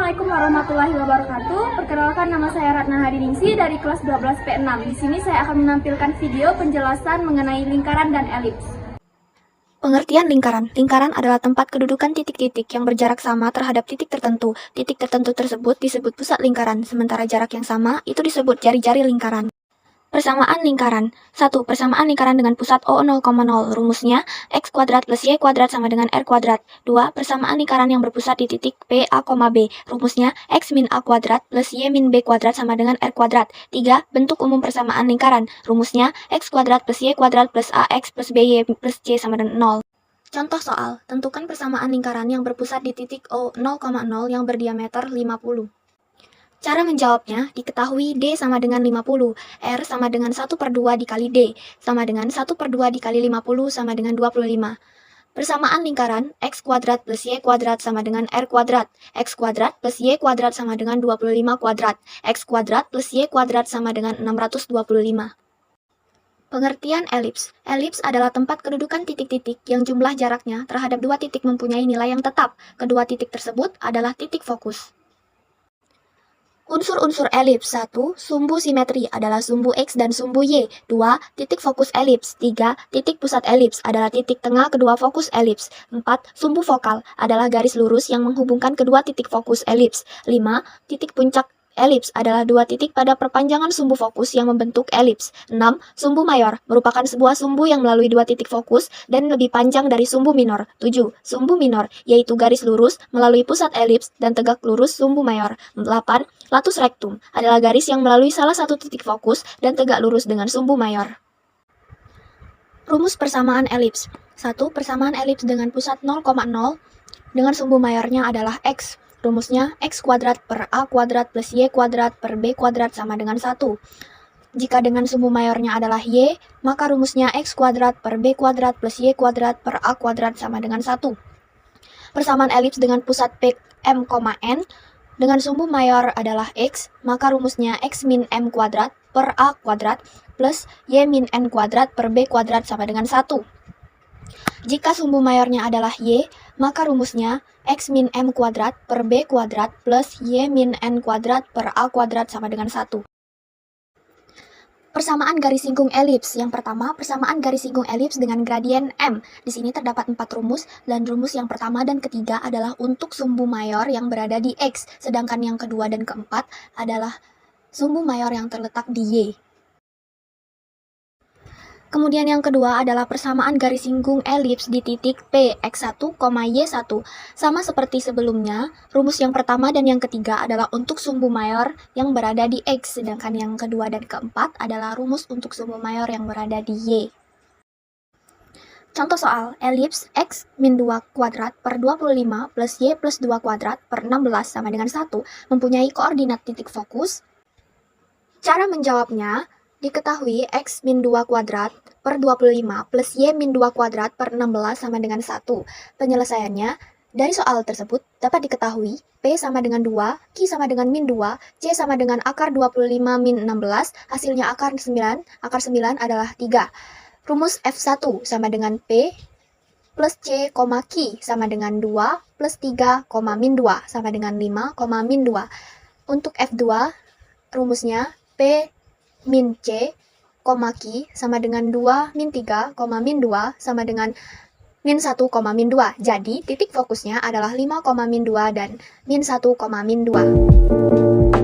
Assalamualaikum warahmatullahi wabarakatuh. Perkenalkan, nama saya Ratna Hadiningsi dari kelas 12 P6. Di sini saya akan menampilkan video penjelasan mengenai lingkaran dan elips. Pengertian lingkaran. Lingkaran adalah tempat kedudukan titik-titik yang berjarak sama terhadap titik tertentu. Titik tertentu tersebut disebut pusat lingkaran, sementara jarak yang sama itu disebut jari-jari lingkaran. Persamaan lingkaran. 1. Persamaan lingkaran dengan pusat O 0,0. Rumusnya, X kuadrat plus Y kuadrat sama dengan R kuadrat. 2. Persamaan lingkaran yang berpusat di titik P, A, B. Rumusnya, X min A kuadrat plus Y min B kuadrat sama dengan R kuadrat. 3. Bentuk umum persamaan lingkaran. Rumusnya, X kuadrat plus Y kuadrat plus AX plus BY plus C sama dengan 0. Contoh soal, tentukan persamaan lingkaran yang berpusat di titik O 0,0 yang berdiameter 50. Cara menjawabnya, diketahui D sama dengan 50, R sama dengan 1/2 dikali D, sama dengan 1/2 dikali 50 sama dengan 25. Persamaan lingkaran, X kuadrat plus Y kuadrat sama dengan R kuadrat, X kuadrat plus Y kuadrat sama dengan 25 kuadrat, X kuadrat plus Y kuadrat sama dengan 625. Pengertian elips. Elips adalah tempat kedudukan titik-titik yang jumlah jaraknya terhadap dua titik mempunyai nilai yang tetap. Kedua titik tersebut adalah titik fokus. Unsur-unsur elips. 1. Sumbu simetri adalah sumbu X dan sumbu Y. 2. Titik fokus elips. 3. Titik pusat elips adalah titik tengah kedua fokus elips. 4. Sumbu fokal adalah garis lurus yang menghubungkan kedua titik fokus elips. 5. Titik puncak elips adalah dua titik pada perpanjangan sumbu fokus yang membentuk elips. 6. Sumbu mayor merupakan sebuah sumbu yang melalui dua titik fokus dan lebih panjang dari sumbu minor. 7. Sumbu minor, yaitu garis lurus melalui pusat elips dan tegak lurus sumbu mayor. 8. Latus rectum adalah garis yang melalui salah satu titik fokus dan tegak lurus dengan sumbu mayor. Rumus persamaan elips. 1. Persamaan elips dengan pusat 0,0 dengan sumbu mayornya adalah X. Rumusnya, X kuadrat per A kuadrat plus Y kuadrat per B kuadrat sama dengan 1. Jika dengan sumbu mayornya adalah Y, maka rumusnya X kuadrat per B kuadrat plus Y kuadrat per A kuadrat sama dengan 1. Persamaan elips dengan pusat P, M, N dengan sumbu mayor adalah X, maka rumusnya X min M kuadrat per A kuadrat plus Y min N kuadrat per B kuadrat sama dengan 1. Jika sumbu mayornya adalah Y, maka rumusnya X min M kuadrat per B kuadrat plus Y min N kuadrat per A kuadrat sama dengan 1. Persamaan garis singgung elips. Yang pertama, persamaan garis singgung elips dengan gradien M. Di sini terdapat 4 rumus, dan rumus yang pertama dan ketiga adalah untuk sumbu mayor yang berada di X, sedangkan yang kedua dan keempat adalah sumbu mayor yang terletak di Y. Kemudian yang kedua adalah persamaan garis singgung elips di titik P, X1, Y1. Sama seperti sebelumnya, rumus yang pertama dan yang ketiga adalah untuk sumbu mayor yang berada di X, sedangkan yang kedua dan keempat adalah rumus untuk sumbu mayor yang berada di Y. Contoh soal, elips X min 2 kuadrat per 25 plus Y plus 2 kuadrat per 16 sama dengan 1 mempunyai koordinat titik fokus. Cara menjawabnya, diketahui X min 2 kuadrat per 25 plus Y min 2 kuadrat per 16 sama dengan 1. Penyelesaiannya, dari soal tersebut dapat diketahui P sama dengan 2, Q sama dengan min 2, C sama dengan akar 25 min 16, hasilnya akar 9 adalah 3. Rumus F1 sama dengan P plus C, Q sama dengan 2 plus 3, min 2 sama dengan 5, min 2. Untuk F2, rumusnya P min C, Q sama dengan 2 min 3, min 2 sama dengan min 1, min 2. Jadi, titik fokusnya adalah 5, min 2 dan min 1, min 2.